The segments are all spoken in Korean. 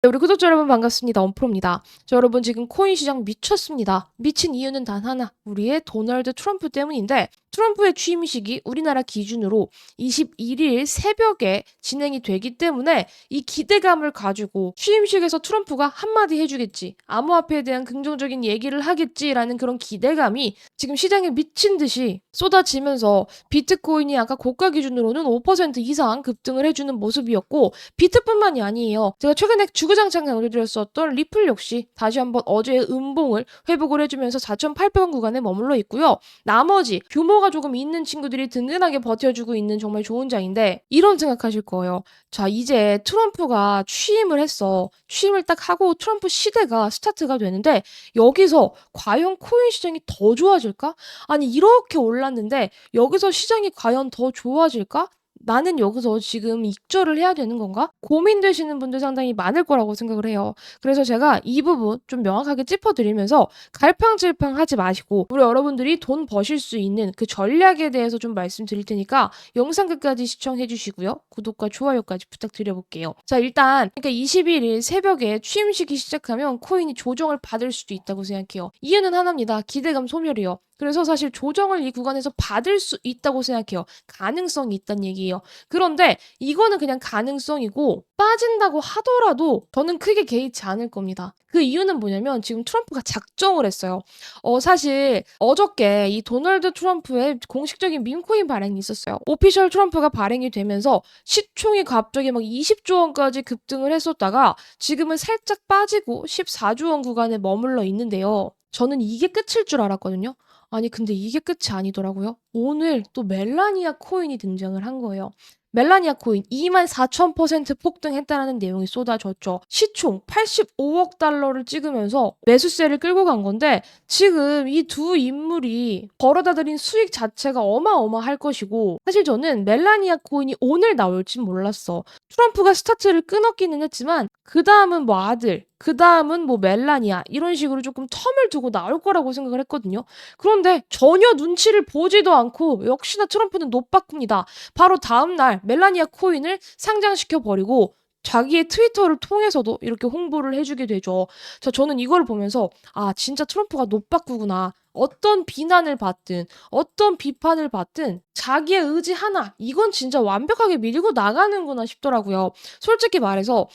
네, 우리 구독자 여러분 반갑습니다. 엄프로입니다. 여러분 지금 코인 시장 미쳤습니다. 미친 이유는 단 하나, 우리의 도널드 트럼프 때문인데 트럼프의 취임식이 우리나라 기준으로 21일 새벽에 진행이 되기 때문에 이 기대감을 가지고 취임식에서 트럼프가 한마디 해주겠지, 암호화폐에 대한 긍정적인 얘기를 하겠지라는 그런 기대감이 지금 시장에 미친 듯이 쏟아지면서 비트코인이 아까 고가 기준으로는 5% 이상 급등을 해주는 모습이었고, 비트뿐만이 아니에요. 제가 최근에 주구장창 강조드렸었던 리플 역시 다시 한번 어제의 음봉을 회복을 해주면서 4,800원 구간에 머물러 있고요. 나머지 규모가 조금 있는 친구들이 든든하게 버텨주고 있는 정말 좋은 장인데, 이런 생각하실 거예요. 자, 이제 트럼프가 취임을 했어. 취임을 딱 하고 트럼프 시대가 스타트가 되는데 여기서 과연 코인 시장이 더 좋아질까? 아니, 이렇게 올랐는데 여기서 시장이 과연 더 좋아질까? 나는 여기서 지금 익절을 해야 되는 건가? 고민되시는 분들 상당히 많을 거라고 생각을 해요. 그래서 제가 이 부분 좀 명확하게 짚어드리면서 갈팡질팡하지 마시고 우리 여러분들이 돈 버실 수 있는 그 전략에 대해서 좀 말씀드릴 테니까 영상 끝까지 시청해 주시고요. 구독과 좋아요까지 부탁드려볼게요. 자, 일단 그러니까 21일 새벽에 취임식이 시작하면 코인이 조정을 받을 수도 있다고 생각해요. 이유는 하나입니다. 기대감 소멸이요. 그래서 사실 조정을 이 구간에서 받을 수 있다고 생각해요. 가능성이 있다는 얘기예요. 그런데 이거는 그냥 가능성이고 빠진다고 하더라도 저는 크게 개의치 않을 겁니다. 그 이유는 뭐냐면 지금 트럼프가 작정을 했어요. 사실 어저께 이 도널드 트럼프의 공식적인 밈코인 발행이 있었어요. 오피셜 트럼프가 발행이 되면서 시총이 갑자기 막 20조 원까지 급등을 했었다가 지금은 살짝 빠지고 14조 원 구간에 머물러 있는데요. 저는 이게 끝일 줄 알았거든요. 아니, 근데 이게 끝이 아니더라고요. 오늘 또 멜라니아 코인이 등장을 한 거예요. 멜라니아 코인 24,000% 폭등했다는 내용이 쏟아졌죠. 시총 85억 달러를 찍으면서 매수세를 끌고 간 건데 지금 이 두 인물이 벌어다 들인 수익 자체가 어마어마할 것이고, 사실 저는 멜라니아 코인이 오늘 나올진 몰랐어. 트럼프가 스타트를 끊었기는 했지만 그 다음은 뭐 아들, 그 다음은 뭐 멜라니아 이런 식으로 조금 텀을 두고 나올 거라고 생각을 했거든요. 그런데 전혀 눈치를 보지도 않고 역시나 트럼프는 노빠꾸입니다. 바로 다음날 멜라니아 코인을 상장시켜 버리고 자기의 트위터를 통해서도 이렇게 홍보를 해주게 되죠. 자, 저는 이걸 보면서 아, 진짜 트럼프가 노빠꾸구나. 어떤 비난을 받든 어떤 비판을 받든 자기의 의지 하나, 이건 진짜 완벽하게 밀고 나가는구나 싶더라고요. 솔직히 말해서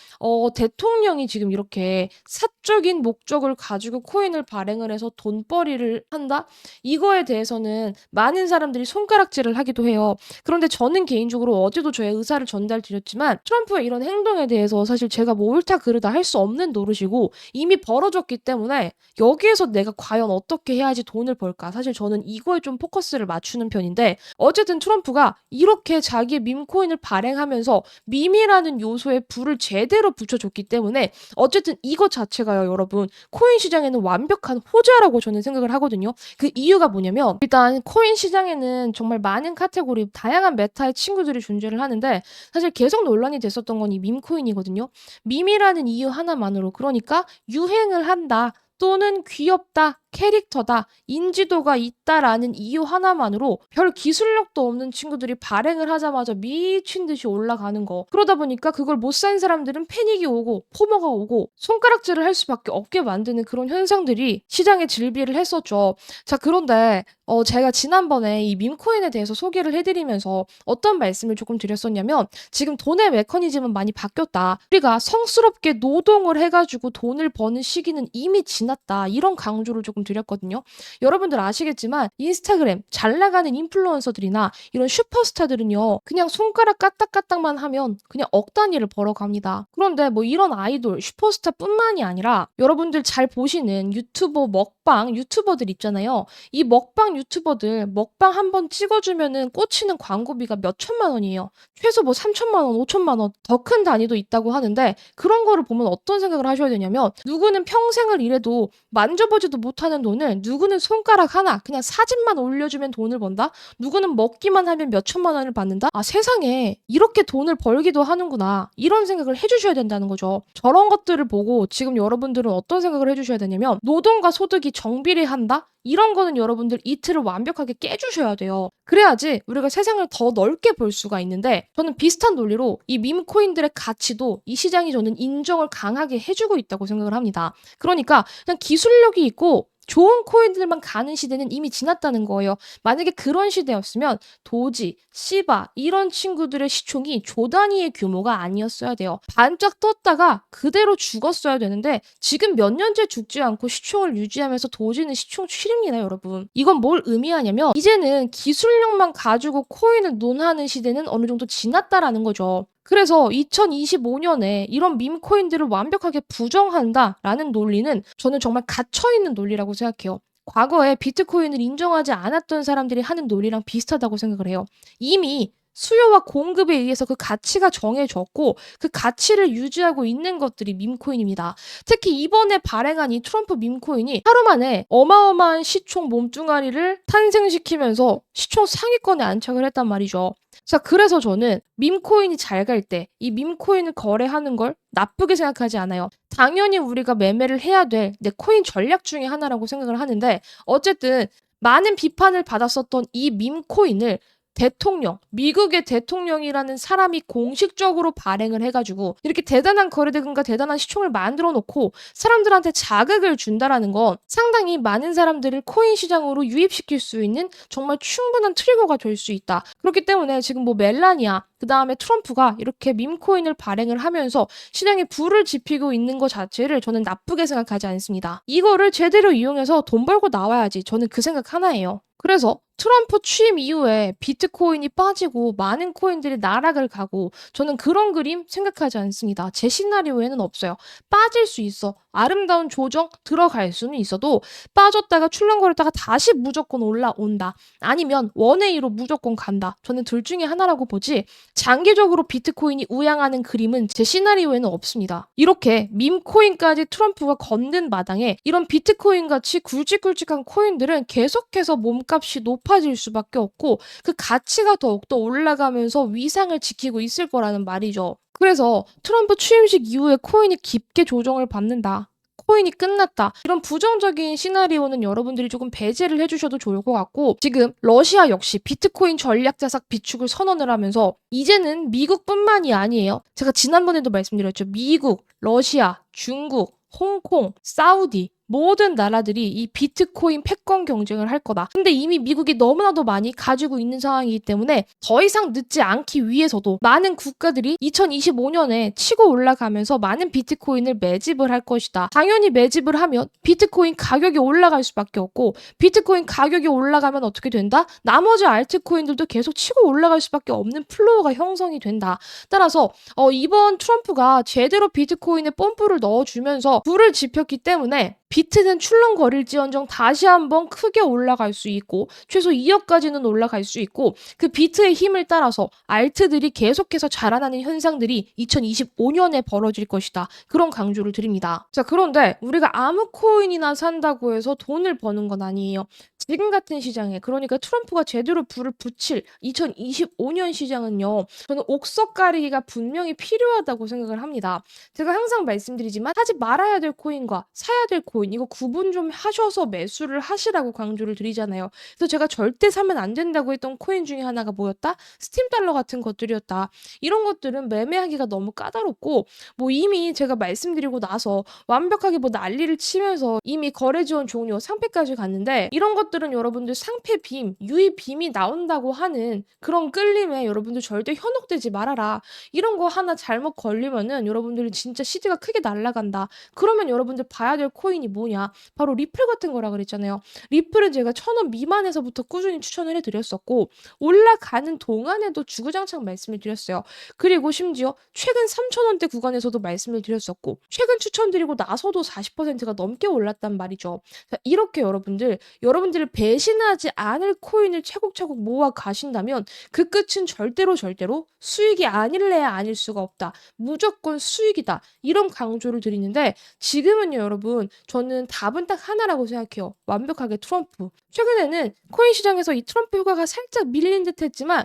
대통령이 지금 이렇게 사적인 목적을 가지고 코인을 발행을 해서 돈벌이를 한다? 이거에 대해서는 많은 사람들이 손가락질을 하기도 해요. 그런데 저는 개인적으로 어제도 저의 의사를 전달드렸지만 트럼프의 이런 행동에 대해서 사실 제가 뭐 옳다 그르다 할 수 없는 노릇이고 이미 벌어졌기 때문에 여기에서 내가 과연 어떻게 해야지 돈을 벌까? 사실 저는 이거에 좀 포커스를 맞추는 편인데 어쨌든 트럼프가 이렇게 자기의 밈코인을 발행하면서 밈이라는 요소에 불을 제대로 붙여줬기 때문에 어쨌든 이것 자체가요, 여러분, 코인 시장에는 완벽한 호재라고 저는 생각을 하거든요. 그 이유가 뭐냐면 일단 코인 시장에는 정말 많은 카테고리, 다양한 메타의 친구들이 존재를 하는데 사실 계속 논란이 됐었던 건 이 밈코인이거든요. 밈이라는 이유 하나만으로, 그러니까 유행을 한다 또는 귀엽다, 캐릭터다, 인지도가 있다라는 이유 하나만으로 별 기술력도 없는 친구들이 발행을 하자마자 미친 듯이 올라가는 거. 그러다 보니까 그걸 못 산 사람들은 패닉이 오고 포모가 오고 손가락질을 할 수밖에 없게 만드는 그런 현상들이 시장에 질비를 했었죠. 자, 그런데 제가 지난번에 이 밈코인에 대해서 소개를 해드리면서 어떤 말씀을 조금 드렸었냐면 지금 돈의 메커니즘은 많이 바뀌었다. 우리가 성스럽게 노동을 해가지고 돈을 버는 시기는 이미 지났다. 이런 강조를 조금 드렸거든요. 여러분들 아시겠지만 인스타그램 잘 나가는 인플루언서들이나 이런 슈퍼스타들은요, 그냥 손가락 까딱까딱만 하면 그냥 억 단위를 벌어갑니다. 그런데 뭐 이런 아이돌 슈퍼스타뿐만이 아니라 여러분들 잘 보시는 유튜버, 먹방 유튜버들 있잖아요. 이 먹방 유튜버들 먹방 한번 찍어주면은 꽂히는 광고비가 몇 천만 원이에요. 최소 뭐 3천만 원, 5천만 원, 더 큰 단위도 있다고 하는데 그런 거를 보면 어떤 생각을 하셔야 되냐면 누구는 평생을 일해도 만져보지도 못하는 돈을 누구는 손가락 하나 그냥 사진만 올려주면 돈을 번다? 누구는 먹기만 하면 몇 천만 원을 받는다? 아, 세상에 이렇게 돈을 벌기도 하는구나. 이런 생각을 해주셔야 된다는 거죠. 저런 것들을 보고 지금 여러분들은 어떤 생각을 해주셔야 되냐면 노동과 소득이 정비례한다? 이런 거는 여러분들 이 틀을 완벽하게 깨주셔야 돼요. 그래야지 우리가 세상을 더 넓게 볼 수가 있는데 저는 비슷한 논리로 이 밈코인들의 가치도 이 시장이 저는 인정을 강하게 해주고 있다고 생각을 합니다. 그러니까 그냥 기술력이 있고 좋은 코인들만 가는 시대는 이미 지났다는 거예요. 만약에 그런 시대였으면 도지, 시바 이런 친구들의 시총이 조 단위의 규모가 아니었어야 돼요. 반짝 떴다가 그대로 죽었어야 되는데 지금 몇 년째 죽지 않고 시총을 유지하면서 도지는 시총 7입니다, 여러분. 이건 뭘 의미하냐면 이제는 기술력만 가지고 코인을 논하는 시대는 어느 정도 지났다라는 거죠. 그래서 2025년에 이런 밈코인들을 완벽하게 부정한다라는 논리는 저는 정말 갇혀있는 논리라고 생각해요. 과거에 비트코인을 인정하지 않았던 사람들이 하는 논리랑 비슷하다고 생각을 해요. 이미 수요와 공급에 의해서 그 가치가 정해졌고 그 가치를 유지하고 있는 것들이 밈코인입니다. 특히 이번에 발행한 이 트럼프 밈코인이 하루 만에 어마어마한 시총 몸뚱아리를 탄생시키면서 시총 상위권에 안착을 했단 말이죠. 자, 그래서 저는 밈코인이 잘 갈 때 이 밈코인을 거래하는 걸 나쁘게 생각하지 않아요. 당연히 우리가 매매를 해야 될 내 코인 전략 중에 하나라고 생각을 하는데 어쨌든 많은 비판을 받았었던 이 밈코인을 미국의 대통령이라는 사람이 공식적으로 발행을 해가지고 이렇게 대단한 거래대금과 대단한 시총을 만들어 놓고 사람들한테 자극을 준다라는 건 상당히 많은 사람들을 코인 시장으로 유입시킬 수 있는 정말 충분한 트리거가 될 수 있다. 그렇기 때문에 지금 뭐 멜라니아, 그 다음에 트럼프가 이렇게 밈코인을 발행을 하면서 시장에 불을 지피고 있는 것 자체를 저는 나쁘게 생각하지 않습니다. 이거를 제대로 이용해서 돈 벌고 나와야지. 저는 그 생각 하나예요. 그래서 트럼프 취임 이후에 비트코인이 빠지고 많은 코인들이 나락을 가고 저는 그런 그림 생각하지 않습니다. 제 시나리오에는 없어요. 빠질 수 있어. 아름다운 조정 들어갈 수는 있어도 빠졌다가 출렁거렸다가 다시 무조건 올라온다. 아니면 원웨이로 무조건 간다. 저는 둘 중에 하나라고 보지 장기적으로 비트코인이 우양하는 그림은 제 시나리오에는 없습니다. 이렇게 밈코인까지 트럼프가 건든 마당에 이런 비트코인 같이 굵직굵직한 코인들은 계속해서 몸값이 높아질 수밖에 없고 그 가치가 더욱더 올라가면서 위상을 지키고 있을 거라는 말이죠. 그래서 트럼프 취임식 이후에 코인이 깊게 조정을 받는다. 코인이 끝났다. 이런 부정적인 시나리오는 여러분들이 조금 배제를 해주셔도 좋을 것 같고 지금 러시아 역시 비트코인 전략자산 비축을 선언을 하면서 이제는 미국뿐만이 아니에요. 제가 지난번에도 말씀드렸죠. 미국, 러시아, 중국, 홍콩, 사우디 모든 나라들이 이 비트코인 패권 경쟁을 할 거다. 근데 이미 미국이 너무나도 많이 가지고 있는 상황이기 때문에 더 이상 늦지 않기 위해서도 많은 국가들이 2025년에 치고 올라가면서 많은 비트코인을 매집을 할 것이다. 당연히 매집을 하면 비트코인 가격이 올라갈 수밖에 없고 비트코인 가격이 올라가면 어떻게 된다? 나머지 알트코인들도 계속 치고 올라갈 수밖에 없는 플로어가 형성이 된다. 따라서 이번 트럼프가 제대로 비트코인에 뽐뿌를 넣어주면서 불을 지폈기 때문에 비트는 출렁거릴지언정 다시 한번 크게 올라갈 수 있고 최소 2억까지는 올라갈 수 있고 그 비트의 힘을 따라서 알트들이 계속해서 자라나는 현상들이 2025년에 벌어질 것이다. 그런 강조를 드립니다. 자, 그런데 우리가 아무 코인이나 산다고 해서 돈을 버는 건 아니에요. 지금 같은 시장에 그러니까 트럼프가 제대로 불을 붙일 2025년 시장은요. 저는 옥석 가리기가 분명히 필요하다고 생각을 합니다. 제가 항상 말씀드리지만 하지 말아야 될 코인과 사야 될 코인 이거 구분 좀 하셔서 매수를 하시라고 강조를 드리잖아요. 그래서 제가 절대 사면 안 된다고 했던 코인 중에 하나가 뭐였다? 스팀 달러 같은 것들이었다. 이런 것들은 매매하기가 너무 까다롭고 뭐 이미 제가 말씀드리고 나서 완벽하게 뭐 난리를 치면서 이미 거래 지원 종료 상패까지 갔는데 이런 것들은 여러분들 상패 빔, 유입 빔이 나온다고 하는 그런 끌림에 여러분들 절대 현혹되지 말아라. 이런 거 하나 잘못 걸리면은 여러분들은 진짜 시드가 크게 날아간다. 그러면 여러분들 봐야 될 코인이 뭐냐? 바로 리플 같은 거라 그랬잖아요. 리플은 제가 1,000원 미만에서부터 꾸준히 추천을 해드렸었고 올라가는 동안에도 주구장창 말씀을 드렸어요. 그리고 심지어 최근 3,000원대 구간에서도 말씀을 드렸었고 최근 추천드리고 나서도 40%가 넘게 올랐단 말이죠. 자, 이렇게 여러분들 자기를 배신하지 않을 코인을 차곡차곡 모아 가신다면 그 끝은 절대로 수익이 아닐래야 아닐 수가 없다. 무조건 수익이다. 이런 강조를 드리는데 지금은요 여러분 저는 답은 딱 하나라고 생각해요. 완벽하게 트럼프. 최근에는 코인 시장에서 이 트럼프 효과가 살짝 밀린 듯 했지만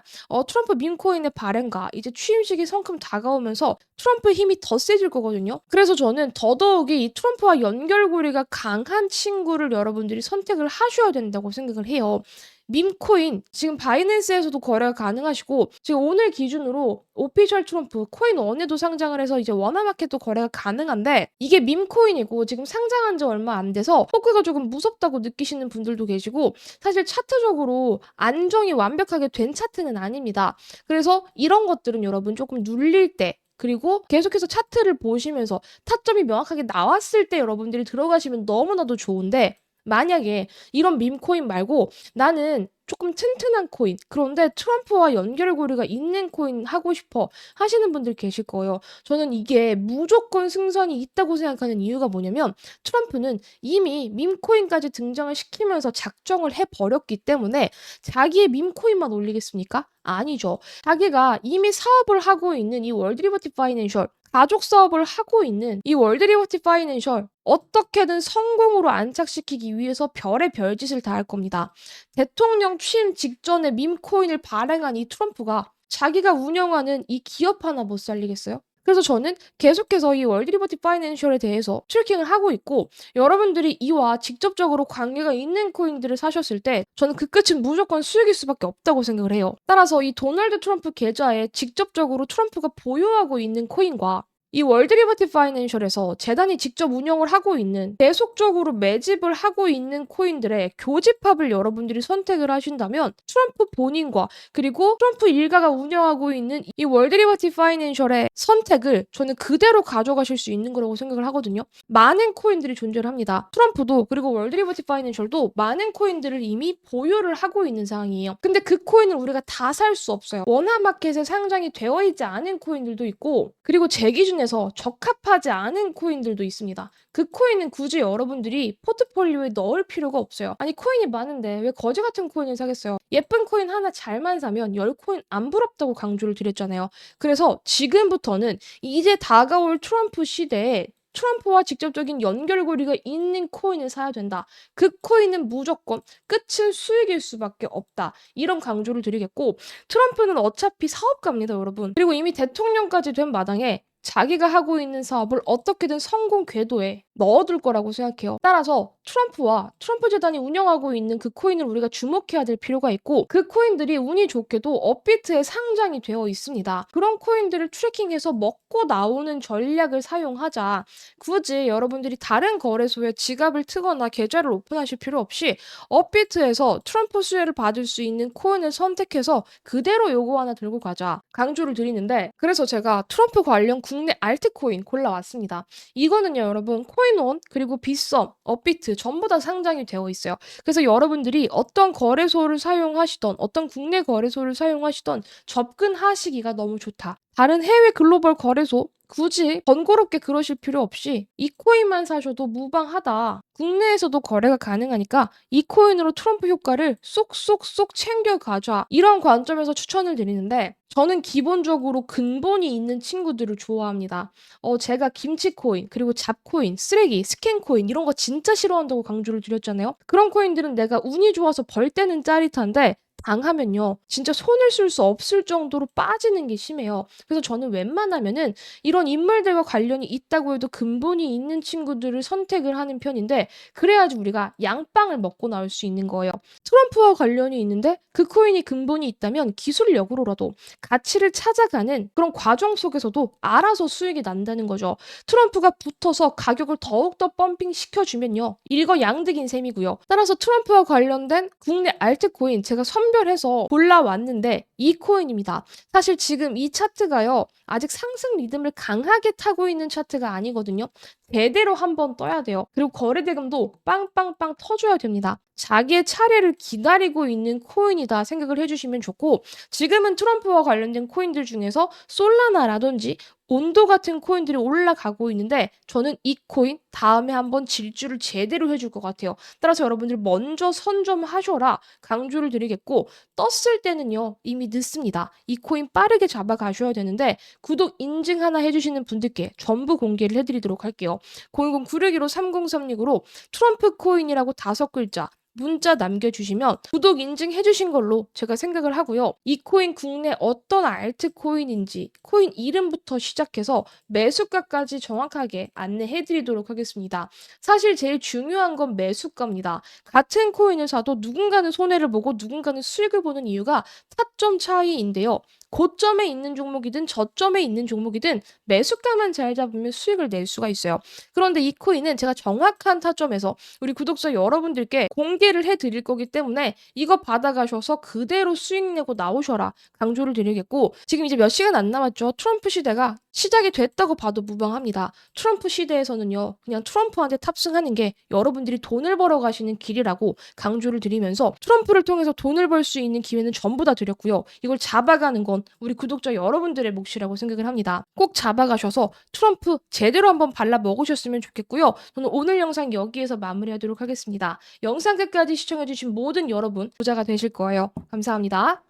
트럼프 밈코인의 발행과 이제 취임식이 성큼 다가오면서 트럼프의 힘이 더 세질 거거든요. 그래서 저는 더더욱이 이 트럼프와 연결고리가 강한 친구를 여러분들이 선택을 하셔야 된다고 생각을 해요. 밈코인 지금 바이낸스에서도 거래가 가능하시고 지금 오늘 기준으로 오피셜 트럼프 코인원에도 상장을 해서 이제 워너마켓도 거래가 가능한데 이게 밈코인이고 지금 상장한 지 얼마 안 돼서 포크가 조금 무섭다고 느끼시는 분들도 계시고 사실 차트적으로 안정이 완벽하게 된 차트는 아닙니다. 그래서 이런 것들은 여러분 조금 눌릴 때 그리고 계속해서 차트를 보시면서 타점이 명확하게 나왔을 때 여러분들이 들어가시면 너무나도 좋은데 만약에 이런 밈코인 말고 나는 조금 튼튼한 코인 그런데 트럼프와 연결고리가 있는 코인 하고 싶어 하시는 분들 계실 거예요. 저는 이게 무조건 승산이 있다고 생각하는 이유가 뭐냐면 트럼프는 이미 밈코인까지 등장을 시키면서 작정을 해버렸기 때문에 자기의 밈코인만 올리겠습니까? 아니죠. 자기가 이미 사업을 하고 있는 이 월드 리버티 파이낸셜 가족 사업을 하고 있는 이 월드 리버티 파이낸셜 어떻게든 성공으로 안착시키기 위해서 별의 별짓을 다 할 겁니다. 대통령 취임 직전에 밈코인을 발행한 이 트럼프가 자기가 운영하는 이 기업 하나 못 살리겠어요? 그래서 저는 계속해서 이 월드 리버티 파이낸셜에 대해서 트래킹을 하고 있고 여러분들이 이와 직접적으로 관계가 있는 코인들을 사셨을 때 저는 그 끝은 무조건 수익일 수밖에 없다고 생각을 해요. 따라서 이 도널드 트럼프 계좌에 직접적으로 트럼프가 보유하고 있는 코인과 이 월드 리버티 파이낸셜에서 재단이 직접 운영을 하고 있는 계속적으로 매집을 하고 있는 코인들의 교집합을 여러분들이 선택을 하신다면 트럼프 본인과 그리고 트럼프 일가가 운영하고 있는 이 월드 리버티 파이낸셜의 선택을 저는 그대로 가져가실 수 있는 거라고 생각을 하거든요. 많은 코인들이 존재를 합니다. 트럼프도 그리고 월드 리버티 파이낸셜도 많은 코인들을 이미 보유를 하고 있는 상황이에요. 근데 그 코인을 우리가 다 살 수 없어요. 원화마켓에 상장이 되어 있지 않은 코인들도 있고 그리고 제 기준에서 적합하지 않은 코인들도 있습니다. 그 코인은 굳이 여러분들이 포트폴리오에 넣을 필요가 없어요. 아니 코인이 많은데 왜 거지 같은 코인을 사겠어요? 예쁜 코인 하나 잘만 사면 10코인 안 부럽다고 강조를 드렸잖아요. 그래서 지금부터는 이제 다가올 트럼프 시대에 트럼프와 직접적인 연결고리가 있는 코인을 사야 된다. 그 코인은 무조건 끝은 수익일 수밖에 없다. 이런 강조를 드리겠고 트럼프는 어차피 사업가입니다, 여러분. 그리고 이미 대통령까지 된 마당에 자기가 하고 있는 사업을 어떻게든 성공 궤도에 넣어둘 거라고 생각해요. 따라서 트럼프와 트럼프 재단이 운영하고 있는 그 코인을 우리가 주목해야 될 필요가 있고 그 코인들이 운이 좋게도 업비트에 상장이 되어 있습니다. 그런 코인들을 트래킹해서 먹고 나오는 전략을 사용하자. 굳이 여러분들이 다른 거래소에 지갑을 트거나 계좌를 오픈하실 필요 없이 업비트에서 트럼프 수혜를 받을 수 있는 코인을 선택해서 그대로 요거 하나 들고 가자. 강조를 드리는데 그래서 제가 트럼프 관련 국내 알트코인 골라왔습니다. 이거는요 여러분 코인원 그리고 빗썸, 업비트 전부 다 상장이 되어 있어요. 그래서 여러분들이 어떤 거래소를 사용하시던 어떤 국내 거래소를 사용하시던 접근하시기가 너무 좋다. 다른 해외 글로벌 거래소 굳이 번거롭게 그러실 필요 없이 이 코인만 사셔도 무방하다. 국내에서도 거래가 가능하니까 이 코인으로 트럼프 효과를 쏙쏙쏙 챙겨가자. 이런 관점에서 추천을 드리는데 저는 기본적으로 근본이 있는 친구들을 좋아합니다. 제가 김치코인, 그리고 잡코인, 쓰레기, 스캔코인 이런 거 진짜 싫어한다고 강조를 드렸잖아요. 그런 코인들은 내가 운이 좋아서 벌 때는 짜릿한데 당하면요 진짜 손을 쓸 수 없을 정도로 빠지는 게 심해요. 그래서 저는 웬만하면은 이런 인물들과 관련이 있다고 해도 근본이 있는 친구들을 선택을 하는 편인데 그래야지 우리가 양빵을 먹고 나올 수 있는 거예요. 트럼프와 관련이 있는데 그 코인이 근본이 있다면 기술력으로라도 가치를 찾아가는 그런 과정 속에서도 알아서 수익이 난다는 거죠. 트럼프가 붙어서 가격을 더욱더 펌핑 시켜주면요 일거양득인 셈이고요. 따라서 트럼프와 관련된 국내 알트코인 제가 선별해서 골라왔는데 이 코인입니다. 사실 지금 이 차트가요, 아직 상승 리듬을 강하게 타고 있는 차트가 아니거든요. 제대로 한번 떠야 돼요. 그리고 거래 대금도 빵빵빵 터줘야 됩니다. 자기의 차례를 기다리고 있는 코인이다 생각을 해주시면 좋고, 지금은 트럼프와 관련된 코인들 중에서 솔라나라든지 온도 같은 코인들이 올라가고 있는데, 저는 이 코인 다음에 한번 질주를 제대로 해줄 것 같아요. 따라서 여러분들 먼저 선점하셔라 강조를 드리겠고, 떴을 때는요 이미 늦습니다. 이 코인 빠르게 잡아가셔야 되는데, 구독 인증 하나 해주시는 분들께 전부 공개를 해드리도록 할게요. 010-961-3036으로 트럼프 코인이라고 5글자 문자 남겨주시면 구독 인증해주신 걸로 제가 생각을 하고요. 이 코인 국내 어떤 알트코인인지 코인 이름부터 시작해서 매수가까지 정확하게 안내해드리도록 하겠습니다. 사실 제일 중요한 건 매수가입니다. 같은 코인을 사도 누군가는 손해를 보고 누군가는 수익을 보는 이유가 타점 차이인데요. 고점에 있는 종목이든 저점에 있는 종목이든 매수가만 잘 잡으면 수익을 낼 수가 있어요. 그런데 이 코인은 제가 정확한 타점에서 우리 구독자 여러분들께 공개를 해드릴 거기 때문에 이거 받아가셔서 그대로 수익 내고 나오셔라 강조를 드리겠고, 지금 이제 몇 시간 안 남았죠. 트럼프 시대가 시작이 됐다고 봐도 무방합니다. 트럼프 시대에서는요, 그냥 트럼프한테 탑승하는 게 여러분들이 돈을 벌어 가시는 길이라고 강조를 드리면서, 트럼프를 통해서 돈을 벌 수 있는 기회는 전부 다 드렸고요. 이걸 잡아가는 건 우리 구독자 여러분들의 몫이라고 생각을 합니다. 꼭 잡아가셔서 트럼프 제대로 한번 발라 먹으셨으면 좋겠고요. 저는 오늘 영상 여기에서 마무리하도록 하겠습니다. 영상 끝까지 시청해주신 모든 여러분 부자가 되실 거예요. 감사합니다.